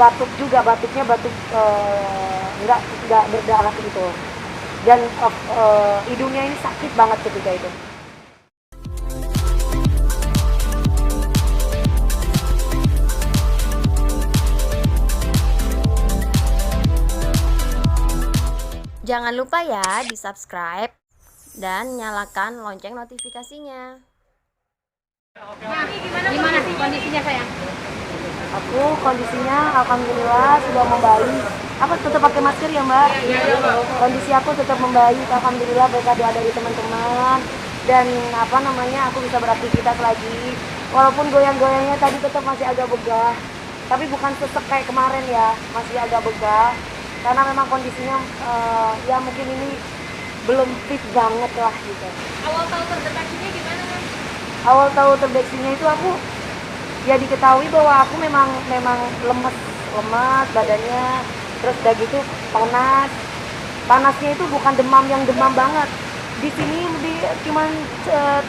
batuk juga, batuknya batuk nggak berdarah gitu. Dan hidungnya ini sakit banget ketika itu. Jangan lupa ya di-subscribe dan nyalakan lonceng notifikasinya. Nah, gimana sih kondisinya sayang? Aku kondisinya alhamdulillah sudah membaik. Aku tetap pakai masker ya mbak. Kondisi aku tetap membaik, alhamdulillah berkat doa dari teman-teman. Dan aku bisa beraktivitas lagi. Walaupun goyang-goyangnya tadi tetap masih agak begah, tapi bukan sesek kayak kemarin ya, masih agak begah. Karena memang kondisinya ya mungkin ini belum fit banget lah gitu. Awal tahu terdeteksinya gimana kan? Awal tahu terdeteksinya itu aku ya diketahui bahwa aku memang lemas badannya, terus udah gitu panasnya itu bukan demam yang demam banget. Di sini cuman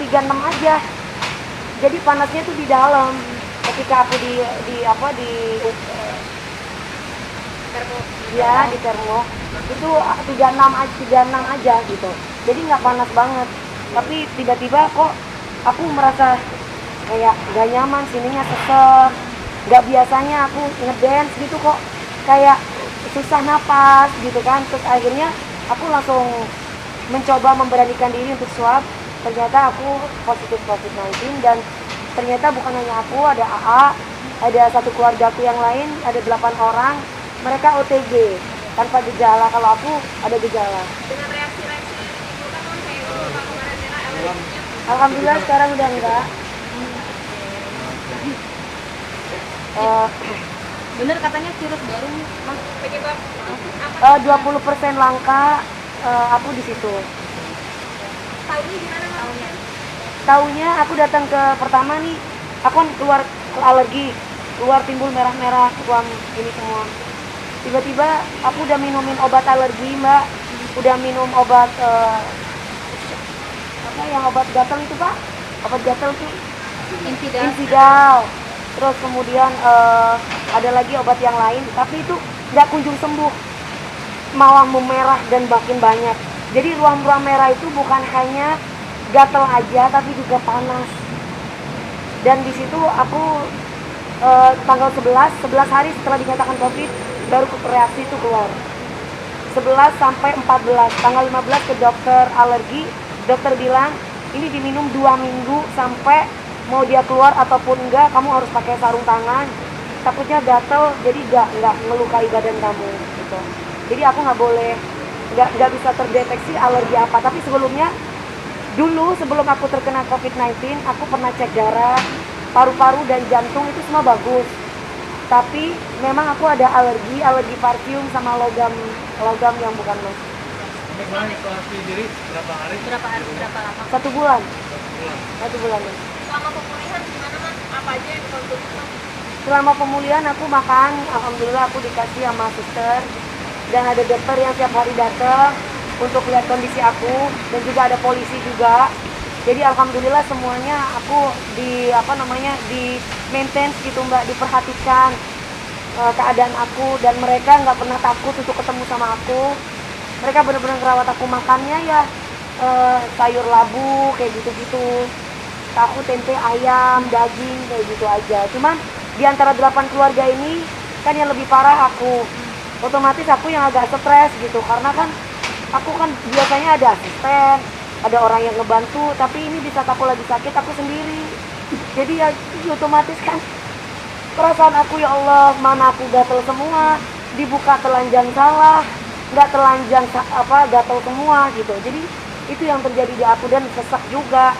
36 aja. Jadi panasnya itu di dalam. Ketika aku di termo itu 36 aja gitu. Jadi nggak panas banget. Tapi tiba-tiba kok aku merasa kayak gak nyaman, sininya sesek. Gak biasanya aku ngedance gitu kok kayak susah napas gitu kan. Terus akhirnya aku langsung mencoba memberanikan diri untuk swab. Ternyata aku positif COVID-19 dan ternyata bukan hanya aku, ada AA, ada satu keluarga aku yang lain, ada 8 orang. Mereka OTG tanpa gejala, kalau aku ada gejala. Dengan reaksi-reaksi yang ditimbulkan kan kayak luka kemarin merah alerginya. Alhamdulillah sekarang udah enggak. Bener katanya virus baru mas penyebab apa? 20% langka, aku di situ. Tahunya gimana mas? Taunya aku datang ke pertama nih, aku kan keluar alergi, keluar timbul merah-merah, ruam ini semua. Tiba-tiba aku udah minumin obat alergi mbak, udah minum obat obat gatal itu pak, obat gatal tuh Insidal. Terus kemudian ada lagi obat yang lain, tapi itu nggak kunjung sembuh, malah memerah dan makin banyak. Jadi ruam-ruam merah itu bukan hanya gatal aja, tapi juga panas. Dan di situ aku tanggal 11 hari setelah dinyatakan COVID baru reaksi itu keluar. 11 sampai 14, tanggal 15 ke dokter alergi, dokter bilang ini diminum 2 minggu sampai mau dia keluar ataupun enggak, kamu harus pakai sarung tangan, takutnya gatel, jadi nggak ngelukai badan kamu gitu. Jadi aku nggak bisa terdeteksi alergi apa. Tapi sebelumnya dulu sebelum aku terkena COVID-19 aku pernah cek darah, paru-paru dan jantung itu semua bagus. Tapi memang aku ada alergi parfum sama logam yang bukan mas. Kemarin isolasi diri berapa hari? Berapa lama? 1 bulan. 1 bulan. Selama pemulihan gimana mas? Apa aja yang dikonsumsi mas? Selama pemulihan aku makan, alhamdulillah aku dikasih sama suster dan ada dokter yang tiap hari datang untuk lihat kondisi aku, dan juga ada polisi juga. Jadi alhamdulillah semuanya aku di maintain gitu mbak, diperhatikan keadaan aku, dan mereka nggak pernah takut untuk ketemu sama aku. Mereka benar-benar ngerawat aku, makannya ya sayur labu kayak gitu-gitu, tahu, tempe, ayam, daging kayak gitu aja. Cuman di antara 8 keluarga ini kan yang lebih parah aku, otomatis aku yang agak stres gitu, karena kan aku kan biasanya ada asisten, ada orang yang ngebantu, tapi ini di saat aku lagi sakit aku sendiri. Jadi ya otomatis kan perasaan aku, ya Allah, mana aku gatel semua, dibuka telanjang salah, nggak telanjang gatel semua gitu. Jadi itu yang terjadi di aku, dan sesak juga,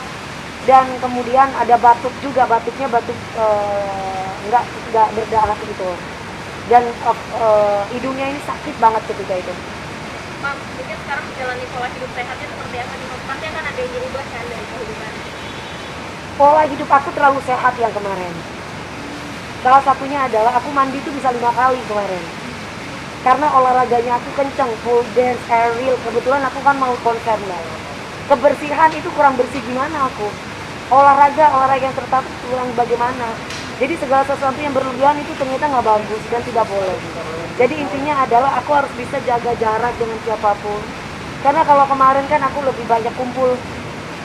dan kemudian ada batuk juga, batuknya batuk nggak berdarah gitu, dan hidungnya ini sakit banget ketika itu. Mam, mungkin sekarang menjalani pola hidup sehatnya seperti apa nih? Pasti akan ada yang dirubah kan dari kehidupan. Pola hidup aku terlalu sehat yang kemarin. Salah satunya adalah aku mandi tuh bisa 5 kali kemarin. Karena olahraganya aku kenceng, full dance, aerial. Kebetulan aku kan mau konser mbak. Kebersihan itu kurang bersih gimana aku? Olahraga yang tertata kurang bagaimana? Jadi segala sesuatu yang berlebihan itu ternyata nggak bagus dan tidak boleh. Jadi intinya adalah aku harus bisa jaga jarak dengan siapapun. Karena kalau kemarin kan aku lebih banyak kumpul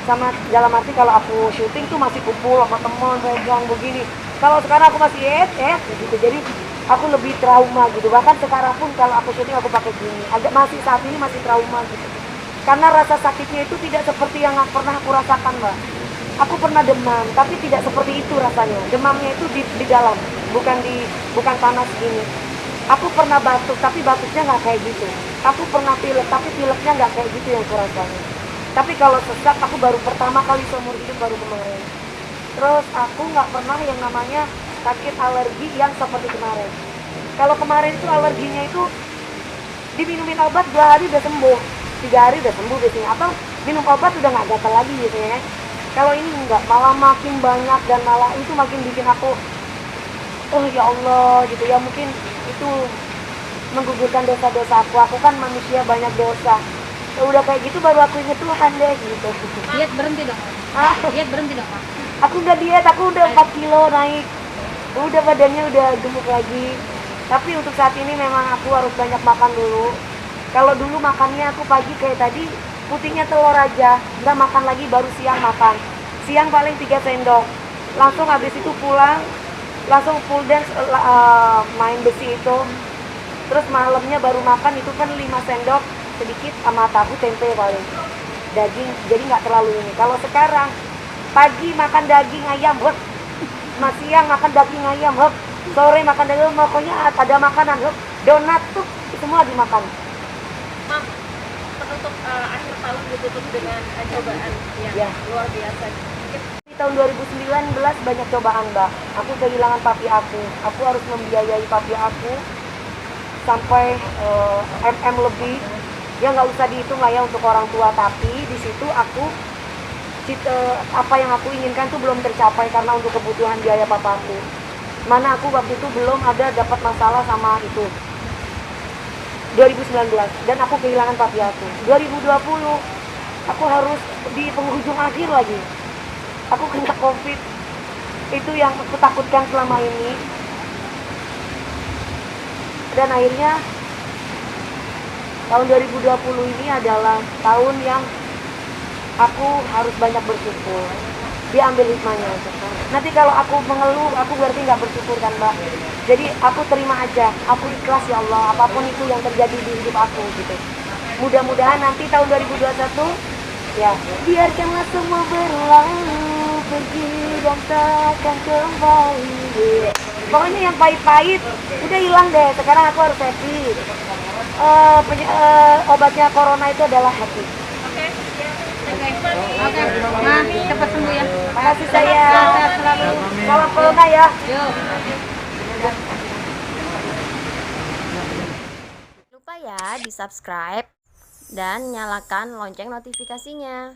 sama, dalam arti kalau aku syuting tuh masih kumpul sama teman, pegang begini. Kalau sekarang aku masih gitu. Jadi aku lebih trauma gitu. Bahkan sekarang pun kalau aku syuting aku pakai gini. Agak masih saat ini masih trauma gitu. Karena rasa sakitnya itu tidak seperti yang pernah aku rasakan, Mbak. Aku pernah demam, tapi tidak seperti itu rasanya. Demamnya itu di dalam, bukan panas gini. Aku pernah batuk, tapi batuknya nggak kayak gitu. Aku pernah pilek, tapi pileknya nggak kayak gitu yang kurasanya. Tapi kalau sesak, aku baru pertama kali seumur hidup baru kemarin. Terus aku nggak pernah yang namanya sakit alergi yang seperti kemarin. Kalau kemarin itu alerginya itu diminumin obat 2 hari udah sembuh, 3 hari udah sembuh biasanya. Atau minum obat udah nggak gatal lagi gitu ya. Kalau ini enggak, malah makin banyak dan malah itu makin bikin aku, oh ya Allah gitu ya, mungkin itu menggugurkan dosa-dosa aku. Aku kan manusia banyak dosa. Ya udah kayak gitu baru aku inget Tuhan deh gitu. Diet berhenti dong. Diet berhenti dong, Mak. Aku udah diet, aku udah 4 kilo naik. Udah badannya udah gemuk lagi. Tapi untuk saat ini memang aku harus banyak makan dulu. Kalau dulu makannya aku pagi kayak tadi, putihnya telur aja, nggak makan lagi, baru siang makan. Siang paling 3 sendok. Langsung habis itu pulang, langsung full dance main besi itu. Terus malamnya baru makan itu kan 5 sendok sedikit sama tahu tempe paling. Daging, jadi nggak terlalu ini. Kalau sekarang pagi makan daging ayam, siang makan daging ayam, sore makan daging, pokoknya ada makanan, donat tuh semua dimakan. Mam, penutup akhir tahun ditutup dengan cobaan yang Ya. luar biasa. Di tahun 2019 banyak cobaan, Mbak. Aku kehilangan papi aku. Aku harus membiayai papi aku sampai lebih. Ya nggak usah dihitung lah ya untuk orang tua, tapi di situ aku apa yang aku inginkan tuh belum tercapai karena untuk kebutuhan biaya papaku. Mana aku waktu itu belum ada dapat masalah sama itu. 2019 dan aku kehilangan papi aku. 2020 aku harus di penghujung akhir lagi. Aku kena COVID. Itu yang aku takutkan selama ini. Dan akhirnya tahun 2020 ini adalah tahun yang aku harus banyak bersyukur. Diambil hikmahnya. Nanti kalau aku mengeluh, aku berarti nggak bersyukur kan, Mbak. Jadi aku terima aja, aku ikhlas ya Allah, apapun itu yang terjadi di hidup aku gitu. Mudah-mudahan nanti tahun 2021, ya biarkanlah semua berlalu, pergi dan takkan kembali. Pokoknya yang pahit-pahit udah hilang deh. Sekarang aku harus happy. Obatnya corona itu adalah happy. Oke, Ma, cepat sembuh ya. Makasih sayang. Sehat selalu. Salam corona ya. Yuk. Lupa ya di subscribe dan nyalakan lonceng notifikasinya.